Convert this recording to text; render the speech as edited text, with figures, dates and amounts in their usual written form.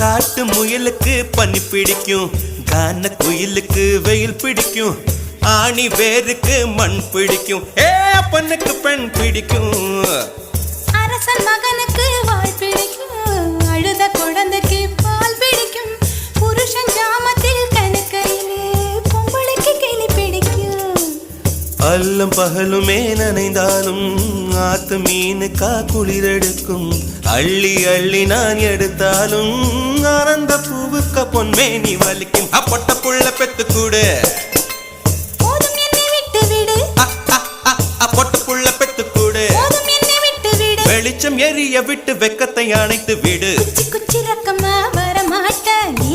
காட்டு முயலுக்கு பனி பிடிக்கும், கான குயிலுக்கு வெயில் பிடிக்கும், ஆணி வேருக்கு மண் பிடிக்கும், அப்பனுக்கு பெண் பிடிக்கும். அரசன் மகனுக்கு வாழ் பிடிக்கும், அழுத குழந்தைக்கு பால் பிடிக்கும், புருஷன் ஜாமத்தில் கணக்கையிலே பொம்பளைக்கு கிளி பிடிக்கும். அல்லும் பகலுமே நனைந்தாலும் ஆத்து மீனுக்கா குளிரெடுக்கும், அள்ளி அள்ளி நான் எடுத்தாலும் ஆனந்த பூவுக்க பொன்மேனி வலிக்கும். அப்பட்ட புள்ள பெத்து கூடு, போதும் என்னை விட்டு விடு, பொட்ட புள்ள பெத்து கூடு, போதும் என்னை விட்டு விடு, வெளிச்சம் எரிய விட்டு வெக்கத்தை அணைத்து விடு. குச்சி குச்சி ரக்கமா வரமாட்ட நீ